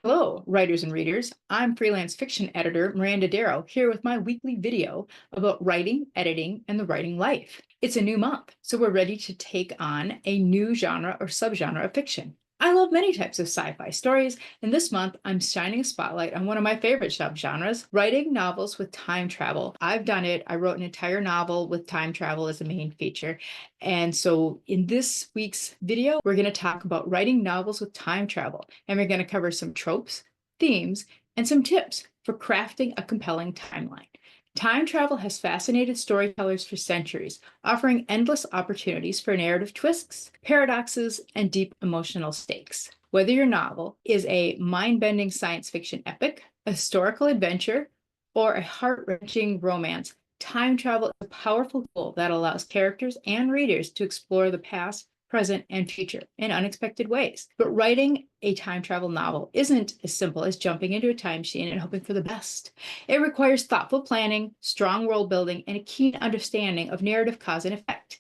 Hello, writers and readers. I'm freelance fiction editor Miranda Darrow here with my weekly video about writing, editing, and the writing life. It's a new month, so we're ready to take on a new genre or subgenre of fiction. I love many types of sci-fi stories, and this month I'm shining a spotlight on one of my favorite subgenres, writing novels with time travel. I've done it. I wrote an entire novel with time travel as a main feature. And so in this week's video, we're going to talk about writing novels with time travel, and we're going to cover some tropes, themes, and some tips for crafting a compelling timeline. Time travel has fascinated storytellers for centuries, offering endless opportunities for narrative twists, paradoxes, and deep emotional stakes. Whether your novel is a mind-bending science fiction epic, a historical adventure, or a heart-wrenching romance, time travel is a powerful tool that allows characters and readers to explore the past, present, and future in unexpected ways. But writing a time travel novel isn't as simple as jumping into a time machine and hoping for the best. It requires thoughtful planning, strong world building, and a keen understanding of narrative cause and effect.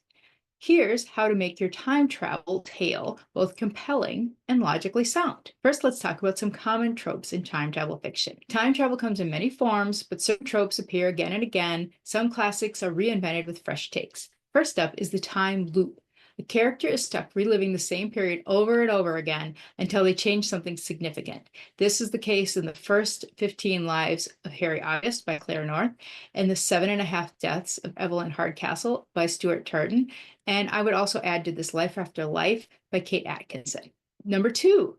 Here's how to make your time travel tale both compelling and logically sound. First, let's talk about some common tropes in time travel fiction. Time travel comes in many forms, but certain tropes appear again and again. Some classics are reinvented with fresh takes. First up is the time loop. The character is stuck reliving the same period over and over again until they change something significant. This is the case in the first 15 Lives of Harry August by Claire North and the 7.5 Deaths of Evelyn Hardcastle by Stuart Tartan. And I would also add to this Life After Life by Kate Atkinson. Number two,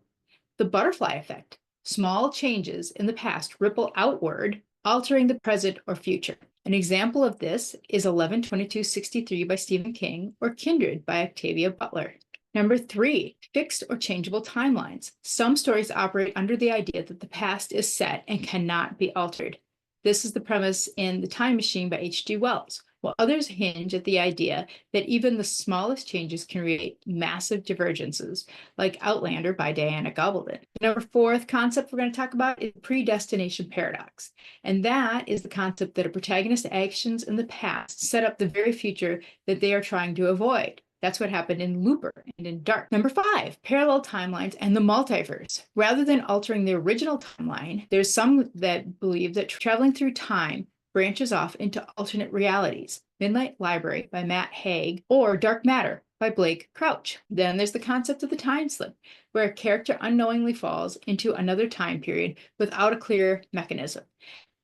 the butterfly effect. Small changes in the past ripple outward, altering the present or future. An example of this is 11/22/63 by Stephen King or Kindred by Octavia Butler. Number three, fixed or changeable timelines. Some stories operate under the idea that the past is set and cannot be altered. This is the premise in The Time Machine by H.G. Wells, while others hinge at the idea that even the smallest changes can create massive divergences, like Outlander by Diana Gabaldon. The number fourth concept we're going to talk about is predestination paradox. And that is the concept that a protagonist's actions in the past set up the very future that they are trying to avoid. That's what happened in Looper and in Dark. Number five, parallel timelines and the multiverse. Rather than altering the original timeline, there's some that believe that traveling through time branches off into alternate realities. Midnight Library by Matt Haig or Dark Matter by Blake Crouch. Then there's the concept of the time slip, where a character unknowingly falls into another time period without a clear mechanism.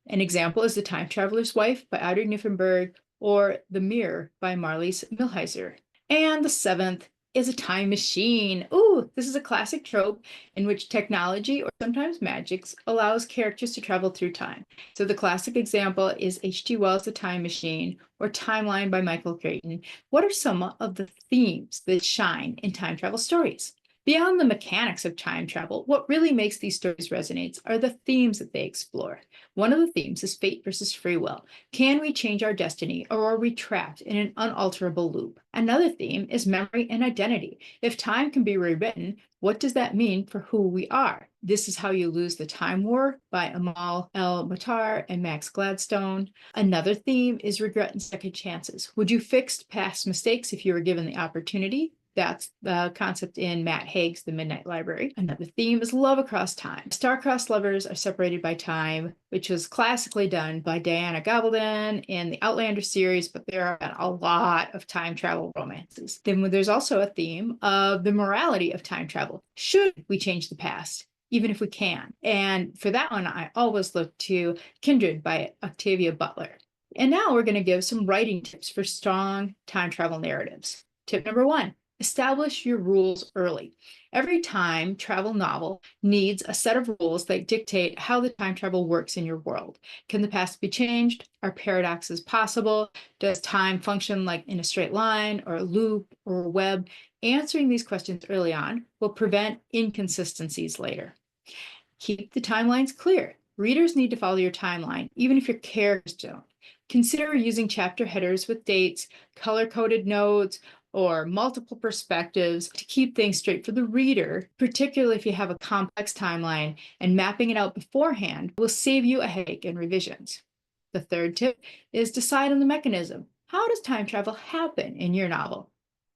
An example is The Time Traveler's Wife by Audrey Niffenberg or The Mirror by Marlies Milheiser. And the seventh is a time machine. Ooh, this is a classic trope in which technology or sometimes magics allows characters to travel through time. So the classic example is H.G. Wells' The Time Machine or Timeline by Michael Crichton. What are some of the themes that shine in time travel stories? Beyond the mechanics of time travel, what really makes these stories resonate are the themes that they explore. One of the themes is fate versus free will. Can we change our destiny, or are we trapped in an unalterable loop? Another theme is memory and identity. If time can be rewritten, what does that mean for who we are? This is How You Lose the Time War by Amal El-Matar and Max Gladstone. Another theme is regret and second chances. Would you fix past mistakes if you were given the opportunity? That's the concept in Matt Haig's The Midnight Library. Another theme is love across time. Star-crossed lovers are separated by time, which was classically done by Diana Gabaldon in the Outlander series, but there are a lot of time travel romances. Then there's also a theme of the morality of time travel. Should we change the past, even if we can? And for that one, I always look to Kindred by Octavia Butler. And now we're going to give some writing tips for strong time travel narratives. Tip number one, establish your rules early. Every time travel novel needs a set of rules that dictate how the time travel works in your world. Can the past be changed? Are paradoxes possible? Does time function like in a straight line or a loop or a web? Answering these questions early on will prevent inconsistencies later. Keep the timelines clear. Readers need to follow your timeline, even if your characters don't. Consider using chapter headers with dates, color-coded notes, or multiple perspectives to keep things straight for the reader, particularly if you have a complex timeline, and mapping it out beforehand will save you a headache and revisions. The third tip is decide on the mechanism. How does time travel happen in your novel?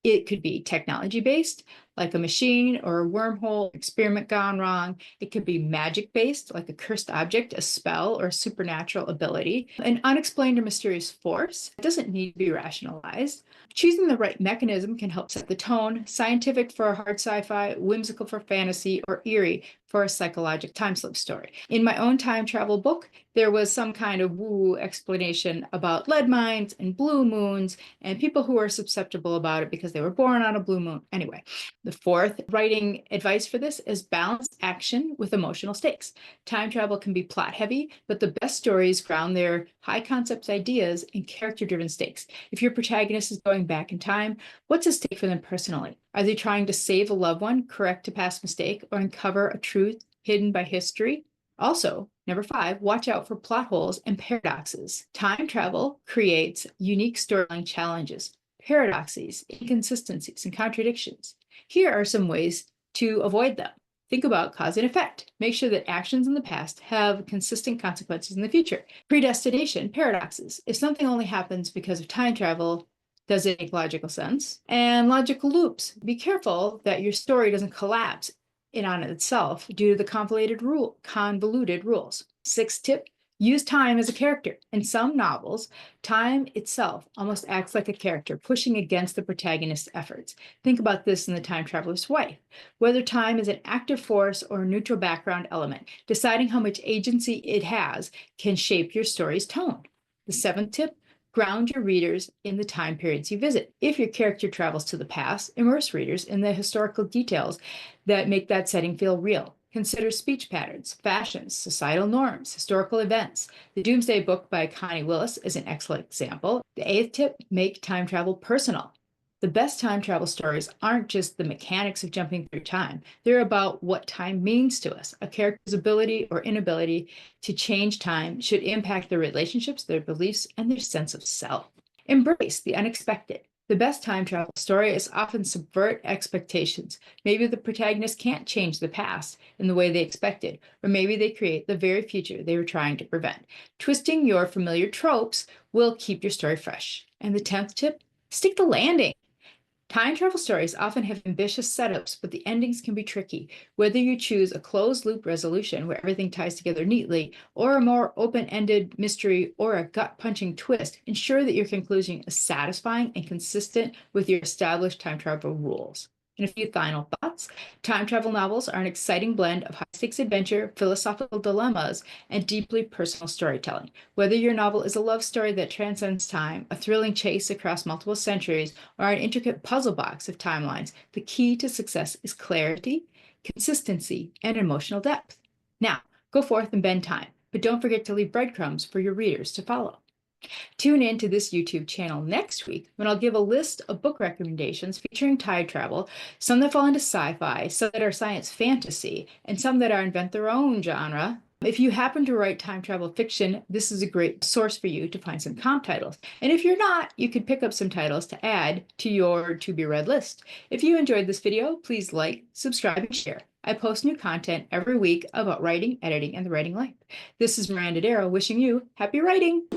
It could be technology-based, like a machine or a wormhole, experiment gone wrong. It could be magic-based, like a cursed object, a spell, or a supernatural ability. An unexplained or mysterious force. It doesn't need to be rationalized. Choosing the right mechanism can help set the tone. Scientific for a hard sci-fi, whimsical for fantasy, or eerie for a psychological time slip story. In my own time travel book, there was some kind of woo explanation about lead mines and blue moons and people who are susceptible about it because they were born on a blue moon. Anyway, the fourth writing advice for this is balance action with emotional stakes. Time travel can be plot heavy, but the best stories ground their high concept ideas in character driven stakes. If your protagonist is going back in time, what's at stake for them personally? Are they trying to save a loved one, correct a past mistake, or uncover a truth hidden by history? Also, number 5, watch out for plot holes and paradoxes. Time travel creates unique storyline challenges, paradoxes, inconsistencies, and contradictions. Here are some ways to avoid them. Think about cause and effect. Make sure that actions in the past have consistent consequences in the future. Predestination, paradoxes. If something only happens because of time travel, does it make logical sense? And logical loops. Be careful that your story doesn't collapse in on itself due to the convoluted rules. 6th tip, use time as a character. In some novels, time itself almost acts like a character, pushing against the protagonist's efforts. Think about this in The Time Traveler's Wife. Whether time is an active force or a neutral background element, deciding how much agency it has can shape your story's tone. The 7th tip, ground your readers in the time periods you visit. If your character travels to the past, immerse readers in the historical details that make that setting feel real. Consider speech patterns, fashions, societal norms, historical events. The Doomsday Book by Connie Willis is an excellent example. The 8th tip, make time travel personal. The best time travel stories aren't just the mechanics of jumping through time. They're about what time means to us. A character's ability or inability to change time should impact their relationships, their beliefs, and their sense of self. Embrace the unexpected. The best time travel story is often subvert expectations. Maybe the protagonist can't change the past in the way they expected, or maybe they create the very future they were trying to prevent. Twisting your familiar tropes will keep your story fresh. And the 10th tip, stick the landing. Time travel stories often have ambitious setups, but the endings can be tricky. Whether you choose a closed-loop resolution where everything ties together neatly, or a more open-ended mystery or a gut-punching twist, ensure that your conclusion is satisfying and consistent with your established time travel rules. And a few final thoughts. Time travel novels are an exciting blend of high-stakes adventure, philosophical dilemmas, and deeply personal storytelling. Whether your novel is a love story that transcends time, a thrilling chase across multiple centuries, or an intricate puzzle box of timelines, the key to success is clarity, consistency, and emotional depth. Now, go forth and bend time, but don't forget to leave breadcrumbs for your readers to follow. Tune in to this YouTube channel next week when I'll give a list of book recommendations featuring time travel, some that fall into sci-fi, some that are science fantasy, and some that are invent their own genre. If you happen to write time travel fiction, this is a great source for you to find some comp titles. And if you're not, you could pick up some titles to add to your to-be-read list. If you enjoyed this video, please like, subscribe, and share. I post new content every week about writing, editing, and the writing life. This is Miranda Darrow wishing you happy writing!